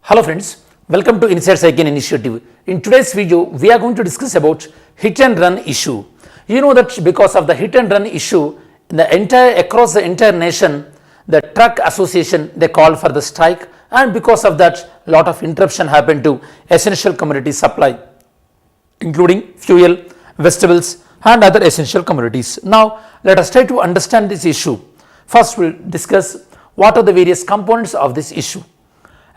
Hello friends, welcome to Inside Cycling Initiative. In today's video, we are going to discuss about hit and run issue. You know that because of the hit and run issue, across the entire nation, the truck association, they called for the strike, and because of that, lot of interruption happened to essential commodity supply, including fuel, vegetables and other essential commodities. Now, let us try to understand this issue. First, we will discuss what are the various components of this issue.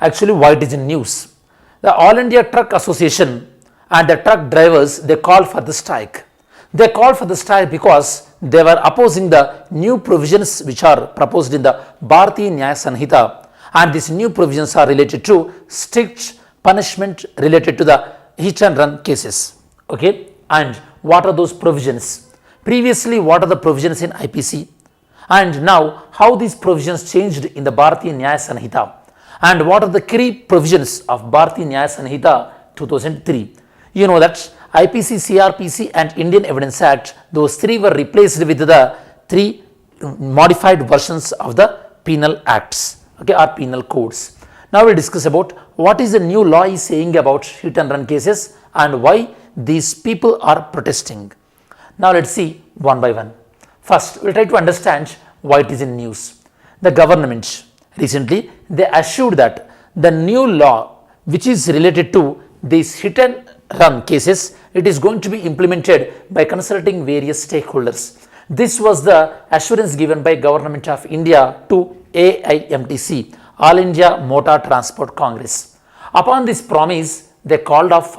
Actually, why it is in news. The All India Truck Association and the truck drivers, they called for the strike. They called for the strike because they were opposing the new provisions which are proposed in the Bharatiya Nyaya Sanhita, and these new provisions are related to strict punishment related to the hit and run cases. Okay, and what are those provisions? Previously, what are the provisions in IPC, and now how these provisions changed in the Bharatiya Nyaya Sanhita, and what are the key provisions of Bharatiya Nyaya Sanhita 2003. You know that IPC, CRPC and Indian Evidence Act, those three were replaced with the three modified versions of the penal acts, okay, or penal codes. Now we will discuss about what is the new law is saying about hit and run cases and why these people are protesting. Now let us see one by one. First, we will try to understand why it is in news. The government recently, they assured that the new law which is related to these hit and run cases, it is going to be implemented by consulting various stakeholders. This was the assurance given by Government of India to AIMTC, All India Motor Transport Congress. Upon this promise, they called off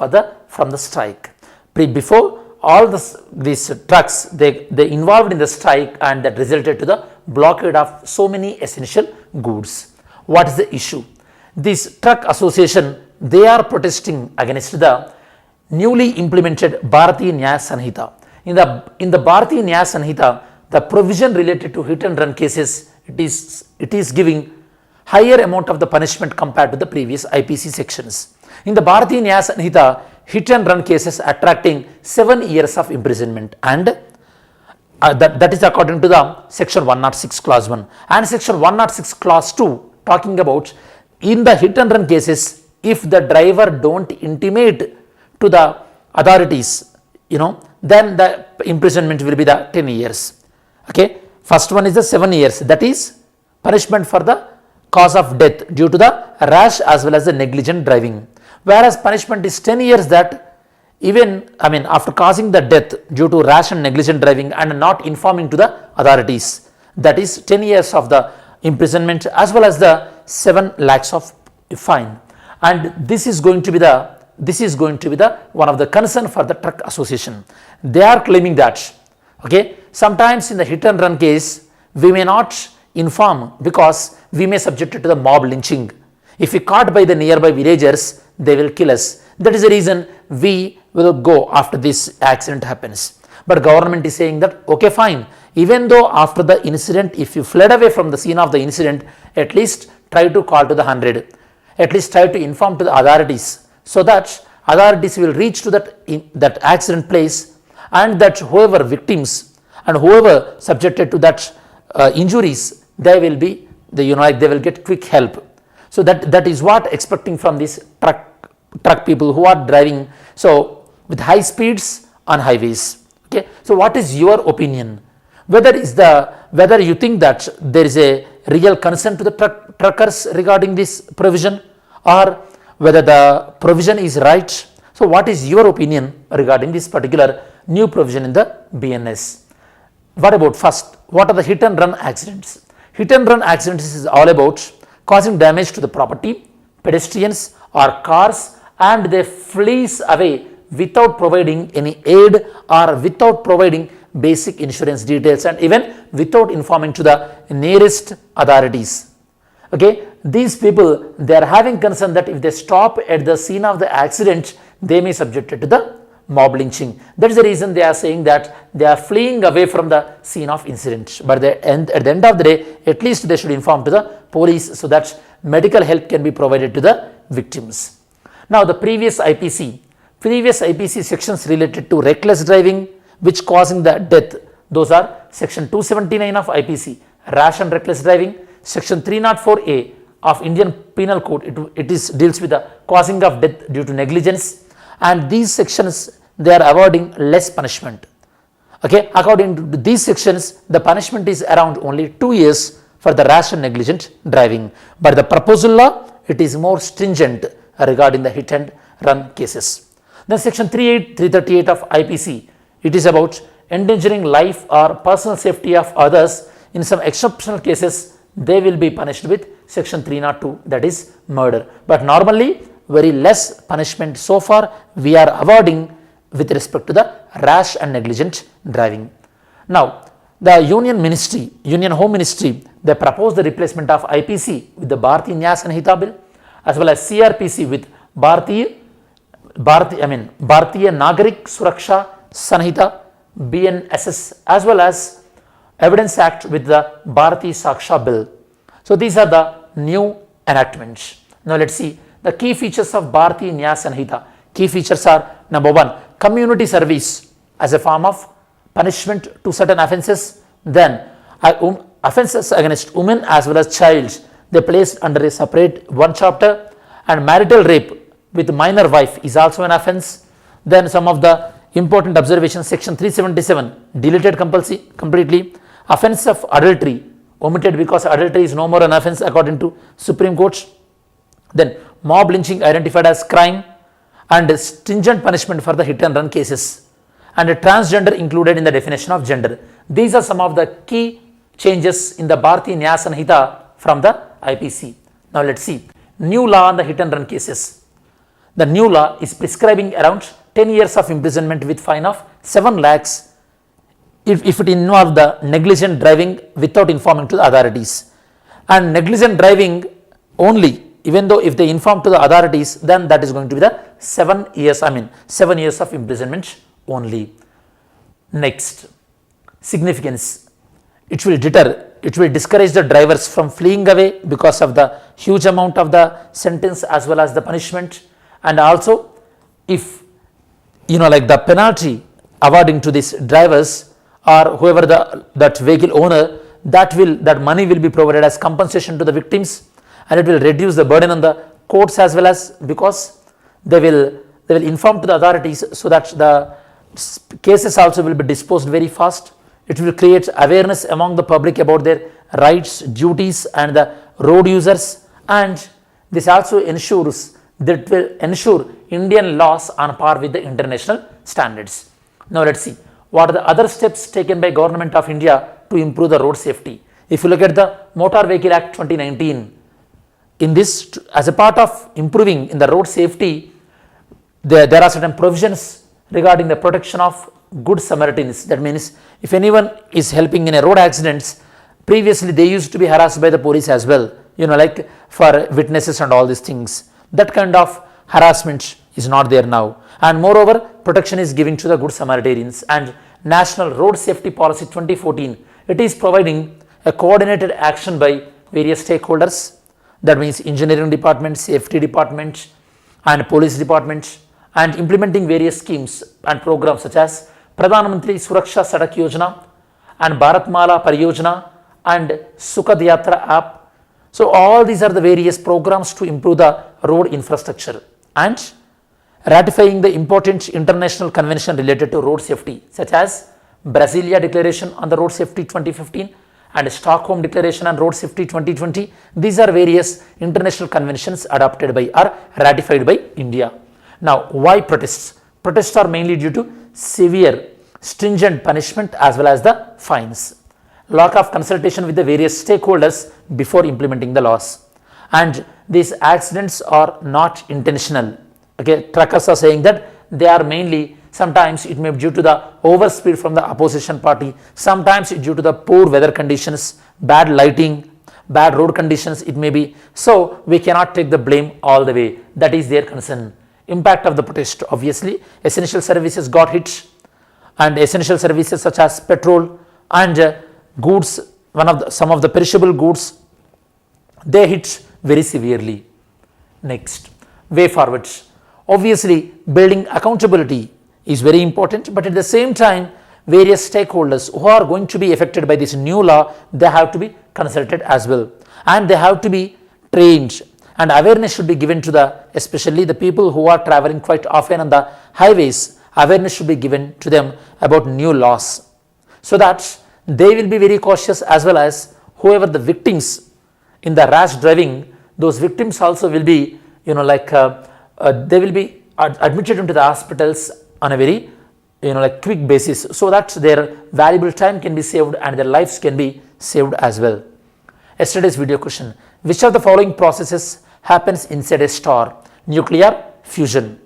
from the strike. Before all these trucks, they involved in the strike, and that resulted to the blockade of so many essential goods. What is the issue? This truck association, they are protesting against the newly implemented Bharatiya Nyaya Sanhita. In the Bharatiya Nyaya Sanhita, the provision related to hit and run cases, it is giving higher amount of the punishment compared to the previous IPC sections. In the Bharatiya Nyaya Sanhita, hit and run cases attracting 7 years of imprisonment, and that is according to the section 106 clause 1 and section 106 clause 2, talking about in the hit and run cases, if the driver don't intimate to the authorities, then the imprisonment will be the 10 years. Okay, first one is the 7 years, that is punishment for the cause of death due to the rash as well as the negligent driving, whereas punishment is 10 years that after causing the death due to rash and negligent driving and not informing to the authorities, that is 10 years of the imprisonment as well as the 7 lakhs of fine. And this is going to be the one of the concern for the truck association. They are claiming that, okay, sometimes in the hit and run case, we may not inform because we may subject it to the mob lynching. If we caught by the nearby villagers, they will kill us. That is the reason we will go after this accident happens. But government is saying that, okay, fine, even though after the incident, if you fled away from the scene of the incident, at least try to call to the 100, at least try to inform to the authorities, so that authorities will reach to that accident place, and that whoever victims and whoever subjected to that injuries, they will get quick help. So that is what expecting from these truck people who are driving so with high speeds on highways. Okay, so what is your opinion? Whether you think that there is a real concern to the truckers regarding this provision, or whether the provision is right. So what is your opinion regarding this particular new provision in the BNS? What about first, what are the hit and run accidents? Hit and run accidents is all about causing damage to the property, pedestrians or cars, and they flees away without providing any aid or without providing basic insurance details, and even without informing to the nearest authorities. Okay, these people, they are having concern that if they stop at the scene of the accident, they may subject it to the mob lynching. That is the reason they are saying that they are fleeing away from the scene of incident. But at the end of the day, at least they should inform to the police so that medical help can be provided to the victims. Now the previous IPC sections related to reckless driving which causing the death, those are section 279 of IPC, rash and reckless driving, section 304A, of Indian Penal Code, it deals with the causing of death due to negligence, and these sections they are awarding less punishment. Okay, according to these sections, the punishment is around only 2 years for the rash and negligent driving, but the proposal law, it is more stringent regarding the hit and run cases. Then section 338 of IPC, it is about endangering life or personal safety of others. In some exceptional cases, they will be punished with section 302, that is murder, but normally very less punishment so far we are awarding with respect to the rash and negligent driving. Now the Union Home Ministry, they proposed the replacement of IPC with the Bharatiya Nyaya Sanhita bill, as well as CRPC with Bharatiya Nagarik Suraksha Sanhita BNSS, as well as Evidence Act with the Bharati Saksha bill. So these are the new enactments. Now let's see the key features of Bharatiya Nyaya Sanhita. Key features are: number 1, community service as a form of punishment to certain offences. Then offences against women as well as child, they placed under a separate one chapter, and marital rape with minor wife is also an offence. Then some of the important observations: section 377 deleted completely. Offence of adultery omitted because adultery is no more an offence according to Supreme Court. Then mob lynching identified as crime, and stringent punishment for the hit and run cases, and transgender included in the definition of gender. These are some of the key changes in the Bharatiya Nyaya Sanhita from the IPC. Now let's see new law on the hit and run cases. The new law is prescribing around 10 years of imprisonment with fine of 7 lakhs if it involves the negligent driving without informing to the authorities, and negligent driving only, even though if they inform to the authorities, then that is going to be the 7 years, 7 years of imprisonment only. Next, significance: it will discourage the drivers from fleeing away because of the huge amount of the sentence as well as the punishment, and also if like the penalty awarding to these drivers or whoever that vehicle owner, that money will be provided as compensation to the victims, and it will reduce the burden on the courts as well as because they will inform to the authorities, so that the cases also will be disposed very fast. It will create awareness among the public about their rights, duties, and the road users, and this also ensures that will ensure Indian laws on par with the international standards. Now let's see what are the other steps taken by Government of India to improve the road safety. If you look at the Motor Vehicle Act 2019, in this, as a part of improving in the road safety, there are certain provisions regarding the protection of good Samaritans. That means if anyone is helping in a road accidents, previously they used to be harassed by the police as well, like for witnesses and all these things. That kind of harassment is not there now, and moreover protection is given to the good Samaritans. And National Road Safety Policy 2014, it is providing a coordinated action by various stakeholders, that means engineering department, safety department, and police department, and implementing various schemes and programs such as Pradhan Mantri Suraksha Sadak Yojana and Bharatmala Pariyojana and Sukhad Yatra app. So all these are the various programs to improve the road infrastructure, and ratifying the important international convention related to road safety such as Brasilia Declaration on the Road Safety 2015 and Stockholm Declaration on Road Safety 2020. These are various international conventions adopted by or ratified by India. Now why protests? Protests are mainly due to severe stringent punishment as well as the fines, lack of consultation with the various stakeholders before implementing the laws, and these accidents are not intentional. Okay, truckers are saying that they are mainly, sometimes it may be due to the overspeed from the opposition party, sometimes it due to the poor weather conditions, bad lighting, bad road conditions it may be. So we cannot take the blame all the way. That is their concern. Impact of the protest: obviously essential services got hit, and essential services such as petrol and goods, some of the perishable goods, they hit very severely. Next, way forward: obviously building accountability is very important, but at the same time various stakeholders who are going to be affected by this new law, they have to be consulted as well, and they have to be trained, and awareness should be given to especially the people who are traveling quite often on the highways. Awareness should be given to them about new laws, so that they will be very cautious, as well as whoever the victims in the rash driving, those victims also will be, they will be admitted into the hospitals on a very, quick basis, so that their valuable time can be saved and their lives can be saved as well. Yesterday's video question: which of the following processes happens inside a star? Nuclear fusion.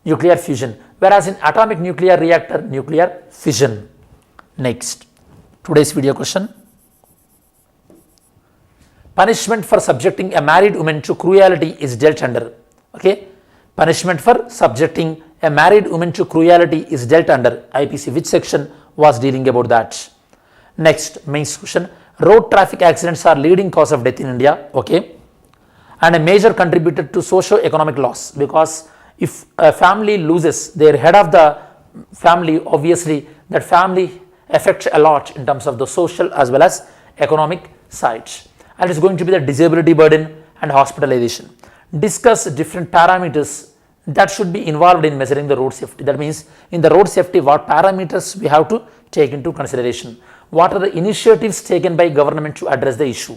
Nuclear fusion. Whereas in atomic nuclear reactor, nuclear fission. Next, today's video question: punishment for subjecting a married woman to cruelty is dealt under. Okay, punishment for subjecting a married woman to cruelty is dealt under IPC. Which section was dealing about that? Next, mains question: road traffic accidents are leading cause of death in India. Okay, and a major contributor to socio-economic loss, because if a family loses their head of the family, obviously that family affects a lot in terms of the social as well as economic sides, and it's going to be the disability burden and hospitalization. Discuss different parameters that should be involved in measuring the road safety. That means in the road safety, what parameters we have to take into consideration? What are the initiatives taken by government to address the issue?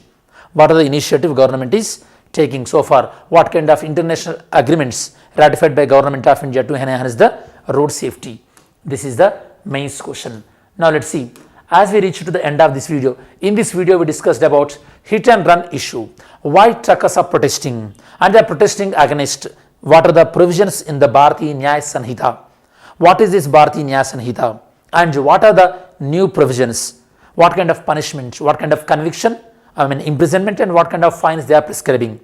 What are the initiative government is taking so far? What kind of international agreements ratified by government of India to enhance the road safety? This is the mains question. Now let's see. As we reach to the end of this video, in this video we discussed about hit and run issue, why truckers are protesting, and they are protesting against what are the provisions in the Bharatiya Nyaya Sanhita. What is this Bharatiya Nyaya Sanhita, and what are the new provisions? What kind of punishment, what kind of conviction, imprisonment, and what kind of fines they are prescribing,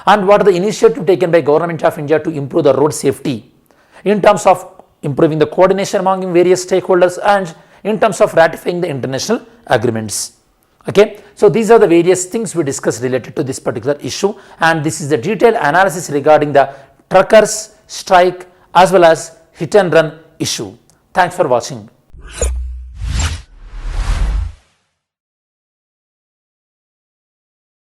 and what are the initiative taken by government of India to improve the road safety in terms of improving the coordination among various stakeholders and in terms of ratifying the international agreements. Okay, so these are the various things we discussed related to this particular issue, and this is the detailed analysis regarding the truckers strike as well as hit and run issue. Thanks for watching.